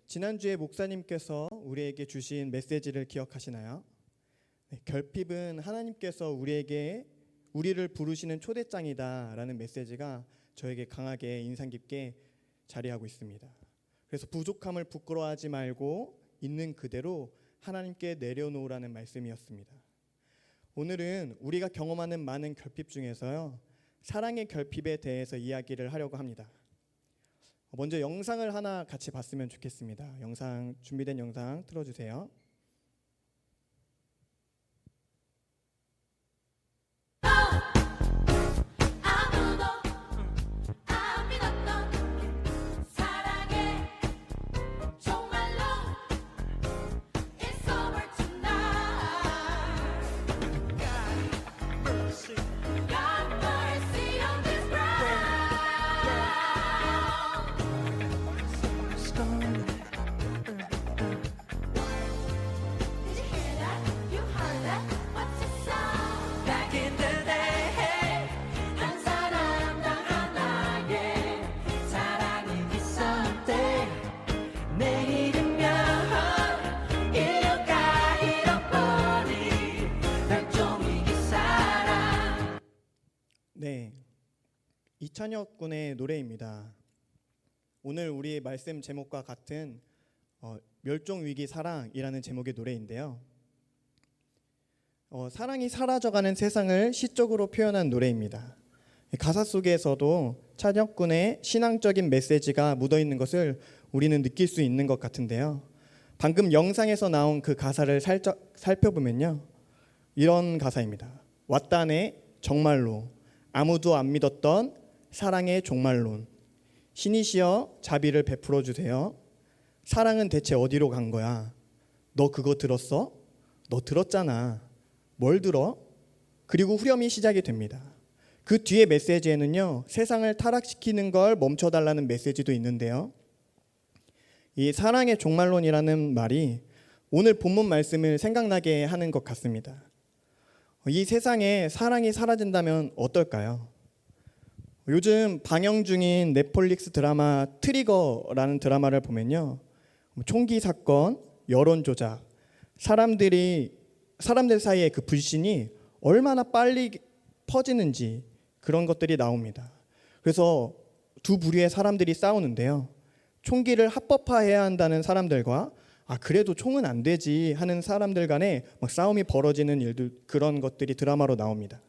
지난주에 목사님께서 우리에게 주신 메시지를 기억하시나요? 네, 결핍은 하나님께서 우리를 부르시는 초대장이다라는 메시지가 저에게 강하게 인상 깊게 자리하고 있습니다. 그래서 부족함을 부끄러워하지 말고 있는 그대로 하나님께 내려놓으라는 말씀이었습니다. 오늘은 우리가 경험하는 많은 결핍 중에서요, 사랑의 결핍에 대해서 이야기를 하려고 합니다. 먼저 영상을 하나 같이 봤으면 좋겠습니다. 준비된 영상 틀어주세요. 네, 이찬혁 군의 노래입니다. 오늘 우리 말씀 제목과 같은 멸종위기 사랑이라는 제목의 노래인데요. 사랑이 사라져가는 세상을 시적으로 표현한 노래입니다. 가사 속에서도 찬혁 군의 신앙적인 메시지가 묻어있는 것을 우리는 느낄 수 있는 것 같은데요. 방금 영상에서 나온 그 가사를 살짝 살펴보면요, 이런 가사입니다. 왔다네 정말로 아무도 안 믿었던 사랑의 종말론, 신이시여 자비를 베풀어 주세요. 사랑은 대체 어디로 간 거야? 너 그거 들었어? 너 들었잖아. 뭘 들어? 그리고 후렴이 시작이 됩니다. 그 뒤에 메시지에는요, 세상을 타락시키는 걸 멈춰달라는 메시지도 있는데요, 이 사랑의 종말론이라는 말이 오늘 본문 말씀을 생각나게 하는 것 같습니다. 이 세상에 사랑이 사라진다면 어떨까요? 요즘 방영 중인 넷플릭스 드라마 트리거라는 드라마를 보면요, 총기 사건, 여론 조작, 사람들 사이의 그 불신이 얼마나 빨리 퍼지는지 그런 것들이 나옵니다. 그래서 두 부류의 사람들이 싸우는데요, 총기를 합법화해야 한다는 사람들과 그래도 총은 안 되지 하는 사람들 간에 막 싸움이 벌어지는 일들, 그런 것들이 드라마로 나옵니다.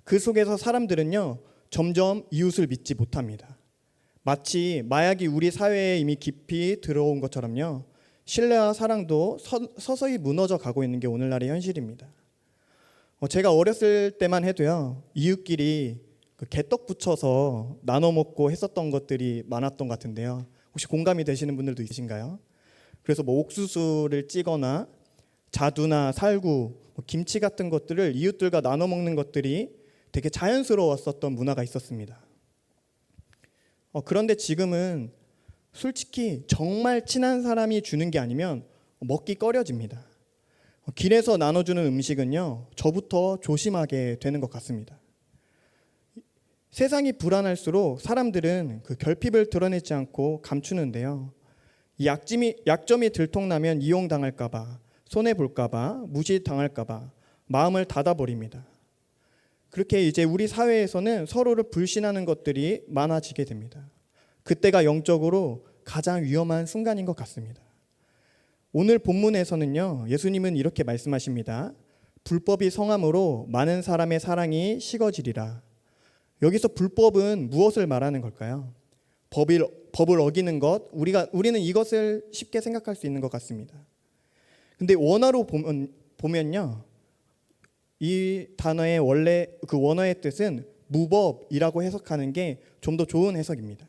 그 속에서 사람들은요, 점점 이웃을 믿지 못합니다. 마치 마약이 우리 사회에 이미 깊이 들어온 것처럼요, 신뢰와 사랑도 서서히 무너져 가고 있는 게 오늘날의 현실입니다. 제가 어렸을 때만 해도요, 이웃끼리 그 개떡 부쳐서 나눠 먹고 했었던 것들이 많았던 것 같은데요. 혹시 공감이 되시는 분들도 있으신가요? 그래서 옥수수를 찌거나 자두나 살구, 김치 같은 것들을 이웃들과 나눠 먹는 것들이 되게 자연스러웠었던 문화가 있었습니다. 그런데 지금은 솔직히 정말 친한 사람이 주는 게 아니면 먹기 꺼려집니다. 길에서 나눠주는 음식은요, 저부터 조심하게 되는 것 같습니다. 세상이 불안할수록 사람들은 그 결핍을 드러내지 않고 감추는데요, 이 약점이 들통나면 이용당할까봐, 손해볼까봐, 무시당할까봐 마음을 닫아버립니다. 그렇게 이제 우리 사회에서는 서로를 불신하는 것들이 많아지게 됩니다. 그때가 영적으로 가장 위험한 순간인 것 같습니다. 오늘 본문에서는요, 예수님은 이렇게 말씀하십니다. 불법이 성함으로 많은 사람의 사랑이 식어지리라. 여기서 불법은 무엇을 말하는 걸까요? 법을 어기는 것, 우리는 이것을 쉽게 생각할 수 있는 것 같습니다. 근데 원어로 보면요, 이 단어의 원래 그 원어의 뜻은 무법이라고 해석하는 게 좀 더 좋은 해석입니다.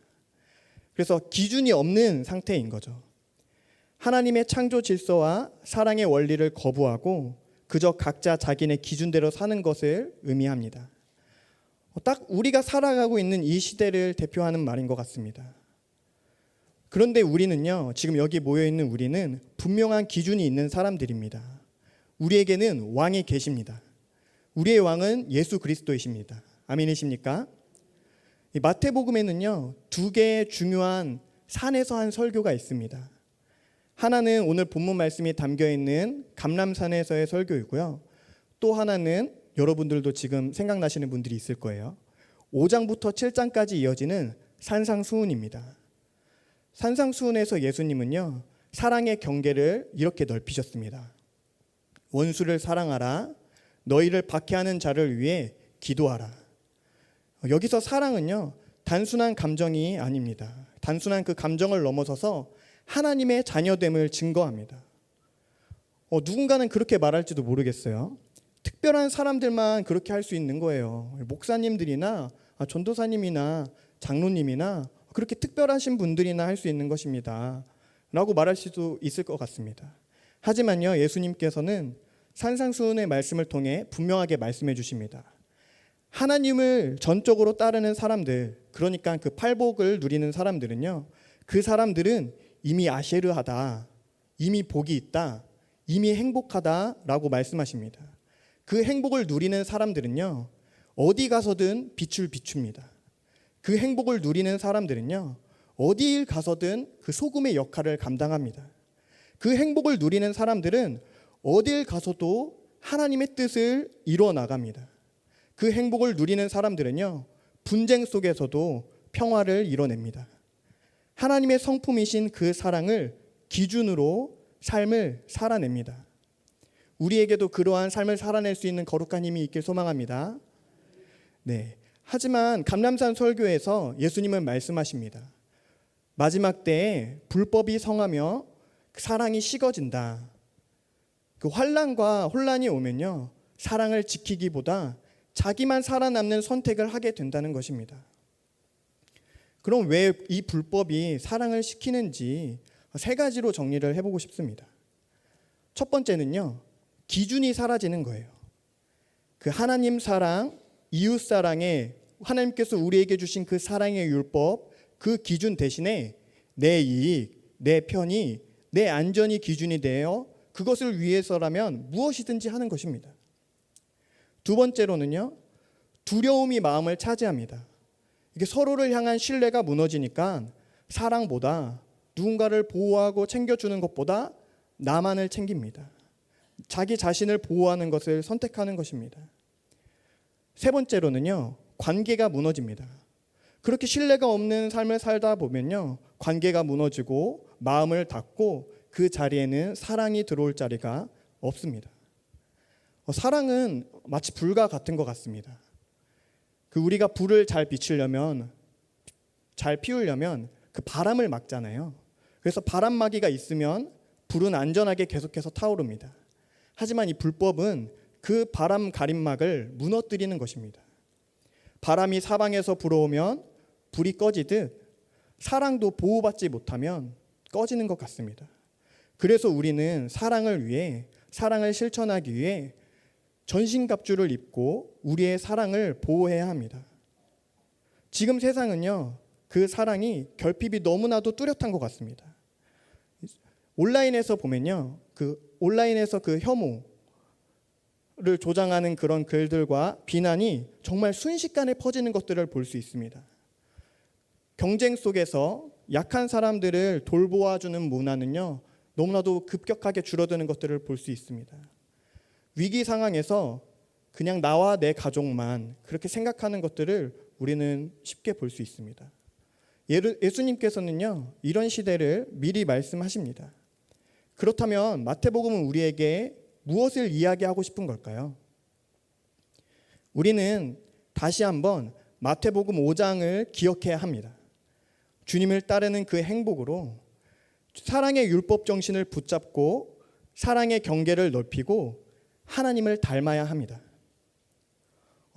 그래서 기준이 없는 상태인 거죠. 하나님의 창조 질서와 사랑의 원리를 거부하고 그저 각자 자기네 기준대로 사는 것을 의미합니다. 딱 우리가 살아가고 있는 이 시대를 대표하는 말인 것 같습니다. 그런데 우리는요, 지금 여기 모여있는 우리는 분명한 기준이 있는 사람들입니다. 우리에게는 왕이 계십니다. 우리의 왕은 예수 그리스도이십니다. 아멘이십니까? 마태복음에는요, 두 개의 중요한 산에서 한 설교가 있습니다. 하나는 오늘 본문 말씀이 담겨 있는 감람산에서의 설교이고요. 또 하나는 여러분들도 지금 생각나시는 분들이 있을 거예요. 5장부터 7장까지 이어지는 산상수훈입니다. 산상수훈에서 예수님은요, 사랑의 경계를 이렇게 넓히셨습니다. 원수를 사랑하라. 너희를 박해하는 자를 위해 기도하라. 여기서 사랑은요, 단순한 감정이 아닙니다. 단순한 그 감정을 넘어서서 하나님의 자녀됨을 증거합니다. 누군가는 그렇게 말할지도 모르겠어요. 특별한 사람들만 그렇게 할 수 있는 거예요. 목사님들이나 전도사님이나 장로님이나 그렇게 특별하신 분들이나 할 수 있는 것입니다. 라고 말할 수도 있을 것 같습니다. 하지만요, 예수님께서는 산상수훈의 말씀을 통해 분명하게 말씀해 주십니다. 하나님을 전적으로 따르는 사람들, 그러니까 그 팔복을 누리는 사람들은요, 그 사람들은 이미 아쉐르하다, 이미 복이 있다, 이미 행복하다라고 말씀하십니다. 그 행복을 누리는 사람들은요, 어디 가서든 빛을 비춥니다. 그 행복을 누리는 사람들은요, 어디를 가서든 그 소금의 역할을 감당합니다. 그 행복을 누리는 사람들은 어딜 가서도 하나님의 뜻을 이루어 나갑니다. 그 행복을 누리는 사람들은요, 분쟁 속에서도 평화를 이뤄냅니다. 하나님의 성품이신 그 사랑을 기준으로 삶을 살아냅니다. 우리에게도 그러한 삶을 살아낼 수 있는 거룩한 힘이 있길 소망합니다. 네. 하지만 감람산 설교에서 예수님은 말씀하십니다. 마지막 때에 불법이 성하며 사랑이 식어진다. 그 환난과 혼란이 오면요, 사랑을 지키기보다 자기만 살아남는 선택을 하게 된다는 것입니다. 그럼 왜 이 불법이 사랑을 시키는지 세 가지로 정리를 해보고 싶습니다. 첫 번째는요, 기준이 사라지는 거예요. 그 하나님 사랑, 이웃 사랑에 하나님께서 우리에게 주신 그 사랑의 율법, 그 기준 대신에 내 이익, 내 편의, 내 안전이 기준이 되어 그것을 위해서라면 무엇이든지 하는 것입니다. 두 번째로는요, 두려움이 마음을 차지합니다. 이게 서로를 향한 신뢰가 무너지니까 사랑보다 누군가를 보호하고 챙겨주는 것보다 나만을 챙깁니다. 자기 자신을 보호하는 것을 선택하는 것입니다. 세 번째로는요, 관계가 무너집니다. 그렇게 신뢰가 없는 삶을 살다 보면요, 관계가 무너지고 마음을 닫고 그 자리에는 사랑이 들어올 자리가 없습니다. 사랑은 마치 불과 같은 것 같습니다. 그 우리가 불을 잘 비추려면, 잘 피우려면 그 바람을 막잖아요. 그래서 바람막이가 있으면 불은 안전하게 계속해서 타오릅니다. 하지만 이 불법은 그 바람 가림막을 무너뜨리는 것입니다. 바람이 사방에서 불어오면 불이 꺼지듯 사랑도 보호받지 못하면 꺼지는 것 같습니다. 그래서 우리는 사랑을 위해, 사랑을 실천하기 위해 전신갑주를 입고 우리의 사랑을 보호해야 합니다. 지금 세상은요, 그 사랑이 결핍이 너무나도 뚜렷한 것 같습니다. 온라인에서 보면요, 온라인에서 그 혐오를 조장하는 그런 글들과 비난이 정말 순식간에 퍼지는 것들을 볼 수 있습니다. 경쟁 속에서 약한 사람들을 돌보아주는 문화는요, 너무나도 급격하게 줄어드는 것들을 볼 수 있습니다. 위기 상황에서 그냥 나와 내 가족만 그렇게 생각하는 것들을 우리는 쉽게 볼 수 있습니다. 예수님께서는요, 이런 시대를 미리 말씀하십니다. 그렇다면 마태복음은 우리에게 무엇을 이야기하고 싶은 걸까요? 우리는 다시 한번 마태복음 5장을 기억해야 합니다. 주님을 따르는 그 행복으로 사랑의 율법 정신을 붙잡고 사랑의 경계를 넓히고 하나님을 닮아야 합니다.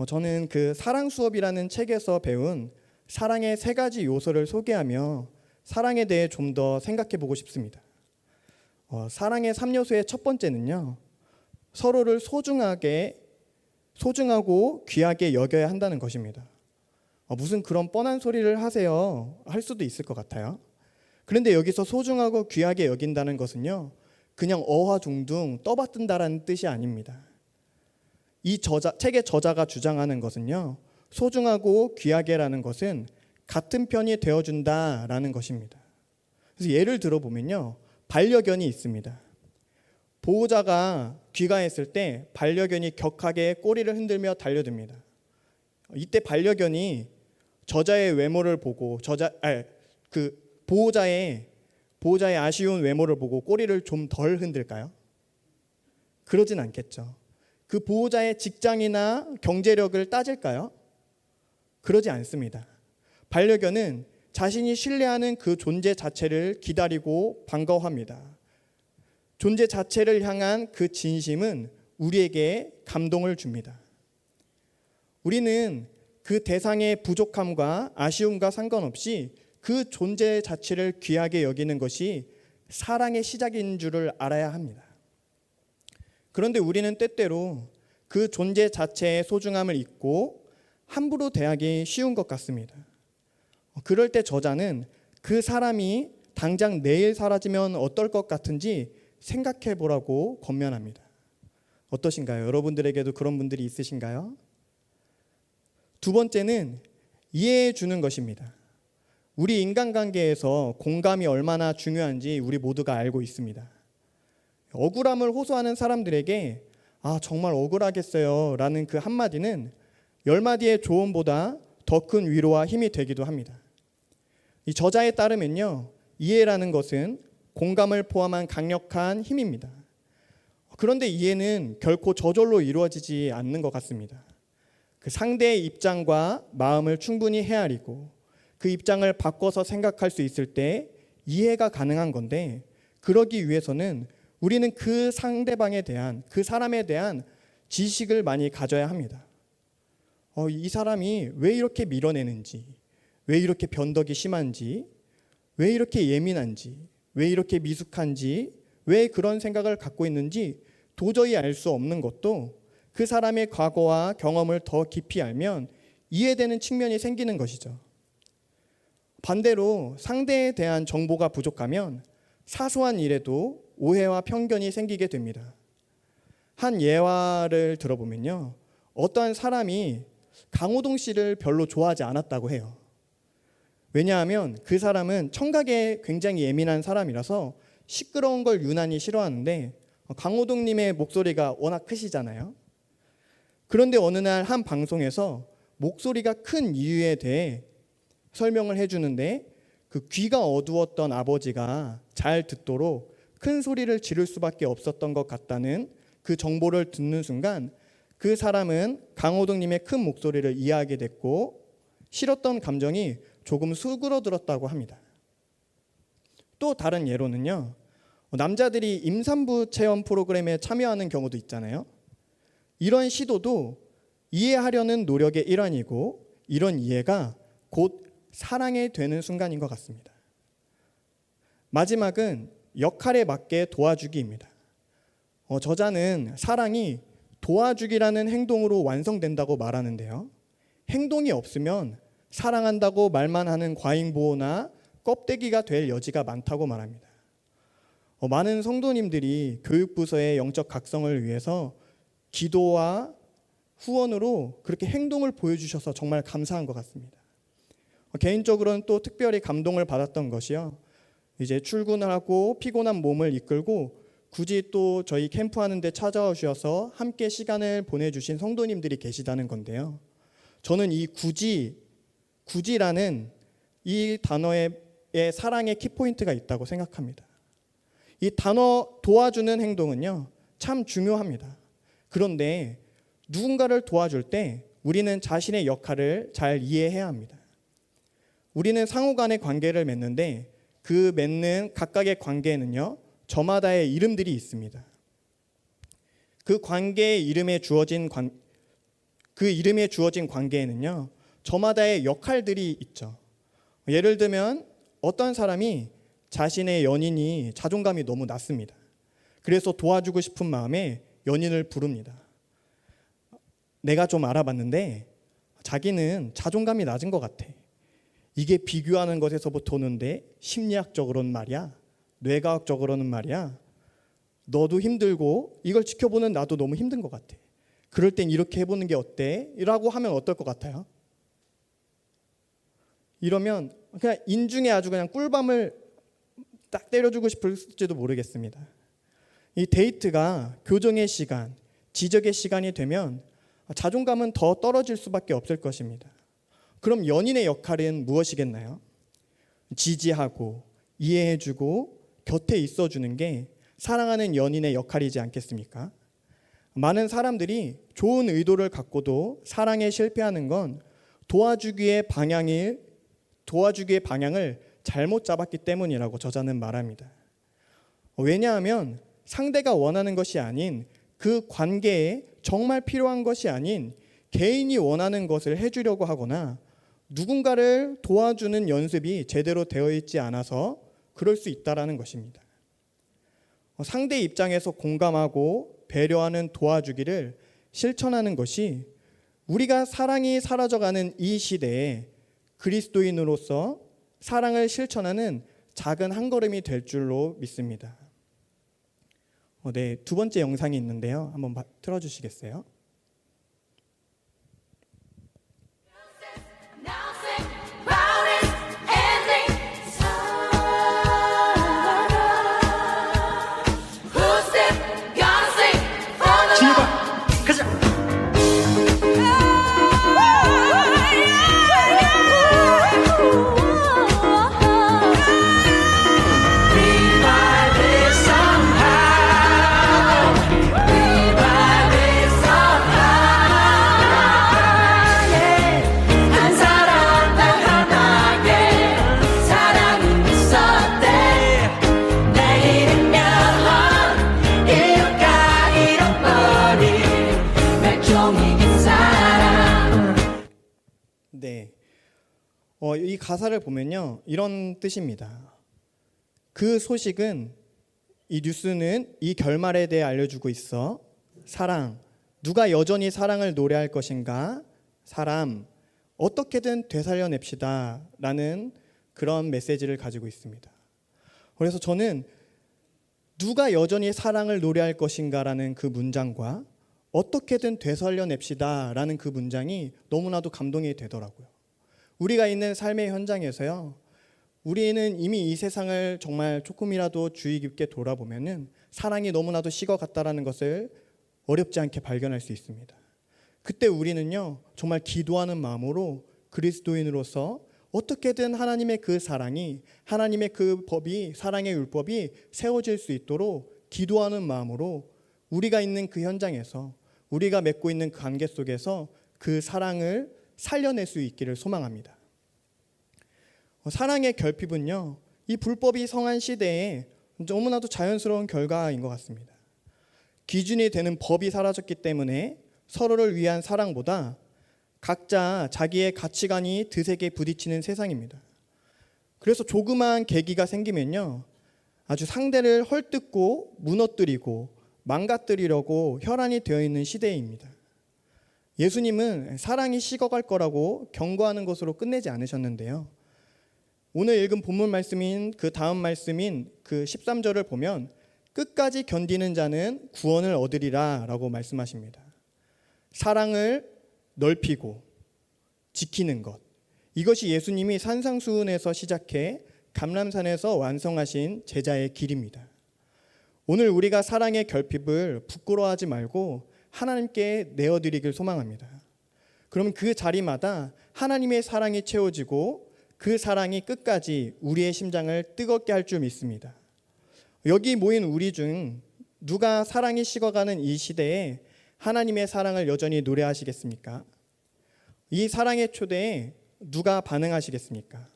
저는 그 사랑 수업이라는 책에서 배운 사랑의 세 가지 요소를 소개하며 사랑에 대해 좀 더 생각해 보고 싶습니다. 사랑의 3요소의 첫 번째는요, 서로를 소중하고 귀하게 여겨야 한다는 것입니다. 무슨 그런 뻔한 소리를 하세요? 할 수도 있을 것 같아요. 그런데 여기서 소중하고 귀하게 여긴다는 것은요, 그냥 어화둥둥 떠받든다라는 뜻이 아닙니다. 이 책의 저자가 주장하는 것은요, 소중하고 귀하게라는 것은 같은 편이 되어준다라는 것입니다. 그래서 예를 들어보면요, 반려견이 있습니다. 보호자가 귀가했을 때 반려견이 격하게 꼬리를 흔들며 달려듭니다. 이때 반려견이 저자의 외모를 보고 보호자의 아쉬운 외모를 보고 꼬리를 좀 덜 흔들까요? 그러진 않겠죠. 그 보호자의 직장이나 경제력을 따질까요? 그러지 않습니다. 반려견은 자신이 신뢰하는 그 존재 자체를 기다리고 반가워합니다. 존재 자체를 향한 그 진심은 우리에게 감동을 줍니다. 우리는 그 대상의 부족함과 아쉬움과 상관없이 그 존재 자체를 귀하게 여기는 것이 사랑의 시작인 줄을 알아야 합니다. 그런데 우리는 때때로 그 존재 자체의 소중함을 잊고 함부로 대하기 쉬운 것 같습니다. 그럴 때 저자는 그 사람이 당장 내일 사라지면 어떨 것 같은지 생각해 보라고 권면합니다. 어떠신가요? 여러분들에게도 그런 분들이 있으신가요? 두 번째는 이해해 주는 것입니다. 우리 인간관계에서 공감이 얼마나 중요한지 우리 모두가 알고 있습니다. 억울함을 호소하는 사람들에게 정말 억울하겠어요 라는 그 한마디는 10마디의 조언보다 더 큰 위로와 힘이 되기도 합니다. 이 저자에 따르면요, 이해라는 것은 공감을 포함한 강력한 힘입니다. 그런데 이해는 결코 저절로 이루어지지 않는 것 같습니다. 그 상대의 입장과 마음을 충분히 헤아리고 그 입장을 바꿔서 생각할 수 있을 때 이해가 가능한 건데, 그러기 위해서는 우리는 그 상대방에 대한, 그 사람에 대한 지식을 많이 가져야 합니다. 이 사람이 왜 이렇게 밀어내는지, 왜 이렇게 변덕이 심한지, 왜 이렇게 예민한지, 왜 이렇게 미숙한지, 왜 그런 생각을 갖고 있는지 도저히 알 수 없는 것도 그 사람의 과거와 경험을 더 깊이 알면 이해되는 측면이 생기는 것이죠. 반대로 상대에 대한 정보가 부족하면 사소한 일에도 오해와 편견이 생기게 됩니다. 한 예화를 들어보면요, 어떠한 사람이 강호동 씨를 별로 좋아하지 않았다고 해요. 왜냐하면 그 사람은 청각에 굉장히 예민한 사람이라서 시끄러운 걸 유난히 싫어하는데 강호동님의 목소리가 워낙 크시잖아요. 그런데 어느 날 한 방송에서 목소리가 큰 이유에 대해 설명을 해주는데, 그 귀가 어두웠던 아버지가 잘 듣도록 큰 소리를 지를 수밖에 없었던 것 같다는 그 정보를 듣는 순간 그 사람은 강호동님의 큰 목소리를 이해하게 됐고 싫었던 감정이 조금 수그러들었다고 합니다. 또 다른 예로는요, 남자들이 임산부 체험 프로그램에 참여하는 경우도 있잖아요. 이런 시도도 이해하려는 노력의 일환이고, 이런 이해가 곧 사랑이 되는 순간인 것 같습니다. 마지막은 역할에 맞게 도와주기입니다. 저자는 사랑이 도와주기라는 행동으로 완성된다고 말하는데요, 행동이 없으면 사랑한다고 말만 하는 과잉보호나 껍데기가 될 여지가 많다고 말합니다. 많은 성도님들이 교육부서의 영적 각성을 위해서 기도와 후원으로 그렇게 행동을 보여주셔서 정말 감사한 것 같습니다. 개인적으로는 또 특별히 감동을 받았던 것이요, 이제 출근을 하고 피곤한 몸을 이끌고 굳이 또 저희 캠프하는 데 찾아오셔서 함께 시간을 보내주신 성도님들이 계시다는 건데요, 저는 이 굳이라는 이 단어에 사랑의 키포인트가 있다고 생각합니다. 이 단어 도와주는 행동은요, 참 중요합니다. 그런데 누군가를 도와줄 때 우리는 자신의 역할을 잘 이해해야 합니다. 우리는 상호 간의 관계를 맺는데 그 맺는 각각의 관계에는요, 저마다의 이름들이 있습니다. 그 관계의 이름에 주어진 관계에는요, 저마다의 역할들이 있죠. 예를 들면 어떤 사람이 자신의 연인이 자존감이 너무 낮습니다. 그래서 도와주고 싶은 마음에 연인을 부릅니다. 내가 좀 알아봤는데 자기는 자존감이 낮은 것 같아. 이게 비교하는 것에서부터 오는데 심리학적으로는 말이야, 뇌과학적으로는 말이야, 너도 힘들고 이걸 지켜보는 나도 너무 힘든 것 같아. 그럴 땐 이렇게 해보는 게 어때? 라고 하면 어떨 것 같아요? 이러면 그냥 인중에 아주 그냥 꿀밤을 딱 때려주고 싶을지도 모르겠습니다. 이 데이트가 교정의 시간, 지적의 시간이 되면 자존감은 더 떨어질 수밖에 없을 것입니다. 그럼 연인의 역할은 무엇이겠나요? 지지하고 이해해주고 곁에 있어주는 게 사랑하는 연인의 역할이지 않겠습니까? 많은 사람들이 좋은 의도를 갖고도 사랑에 실패하는 건 도와주기의 방향을 잘못 잡았기 때문이라고 저자는 말합니다. 왜냐하면 상대가 원하는 것이 아닌, 그 관계에 정말 필요한 것이 아닌 개인이 원하는 것을 해주려고 하거나 누군가를 도와주는 연습이 제대로 되어 있지 않아서 그럴 수 있다는 것입니다. 상대 입장에서 공감하고 배려하는 도와주기를 실천하는 것이 우리가 사랑이 사라져가는 이 시대에 그리스도인으로서 사랑을 실천하는 작은 한 걸음이 될 줄로 믿습니다. 네, 두 번째 영상이 있는데요. 한번 틀어주시겠어요? 네, 이 가사를 보면요, 이런 뜻입니다. 그 소식은, 이 뉴스는 이 결말에 대해 알려주고 있어. 사랑, 누가 여전히 사랑을 노래할 것인가? 사람, 어떻게든 되살려냅시다 라는 그런 메시지를 가지고 있습니다. 그래서 저는 누가 여전히 사랑을 노래할 것인가 라는 그 문장과 어떻게든 되살려냅시다 라는 그 문장이 너무나도 감동이 되더라고요. 우리가 있는 삶의 현장에서요, 우리는 이미 이 세상을 정말 조금이라도 주의 깊게 돌아보면은 사랑이 너무나도 식어갔다라는 것을 어렵지 않게 발견할 수 있습니다. 그때 우리는요, 정말 기도하는 마음으로 그리스도인으로서 어떻게든 하나님의 그 사랑이, 하나님의 그 법이, 사랑의 율법이 세워질 수 있도록 기도하는 마음으로 우리가 있는 그 현장에서, 우리가 맺고 있는 그 관계 속에서 그 사랑을 살려낼 수 있기를 소망합니다. 사랑의 결핍은요, 이 불법이 성한 시대에 너무나도 자연스러운 결과인 것 같습니다. 기준이 되는 법이 사라졌기 때문에 서로를 위한 사랑보다 각자 자기의 가치관이 드세게 부딪히는 세상입니다. 그래서 조그마한 계기가 생기면요, 아주 상대를 헐뜯고 무너뜨리고 망가뜨리려고 혈안이 되어 있는 시대입니다. 예수님은 사랑이 식어갈 거라고 경고하는 것으로 끝내지 않으셨는데요. 오늘 읽은 본문 말씀인 그 다음 말씀인 그 13절을 보면 끝까지 견디는 자는 구원을 얻으리라 라고 말씀하십니다. 사랑을 넓히고 지키는 것, 이것이 예수님이 산상수훈에서 시작해 감람산에서 완성하신 제자의 길입니다. 오늘 우리가 사랑의 결핍을 부끄러워하지 말고 하나님께 내어드리길 소망합니다. 그럼 그 자리마다 하나님의 사랑이 채워지고 그 사랑이 끝까지 우리의 심장을 뜨겁게 할 줄 믿습니다. 여기 모인 우리 중 누가 사랑이 식어가는 이 시대에 하나님의 사랑을 여전히 노래하시겠습니까? 이 사랑의 초대에 누가 반응하시겠습니까?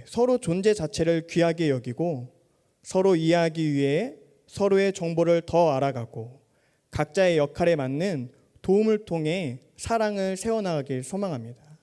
서로 존재 자체를 귀하게 여기고 서로 이해하기 위해 서로의 정보를 더 알아가고 각자의 역할에 맞는 도움을 통해 사랑을 세워나가길 소망합니다.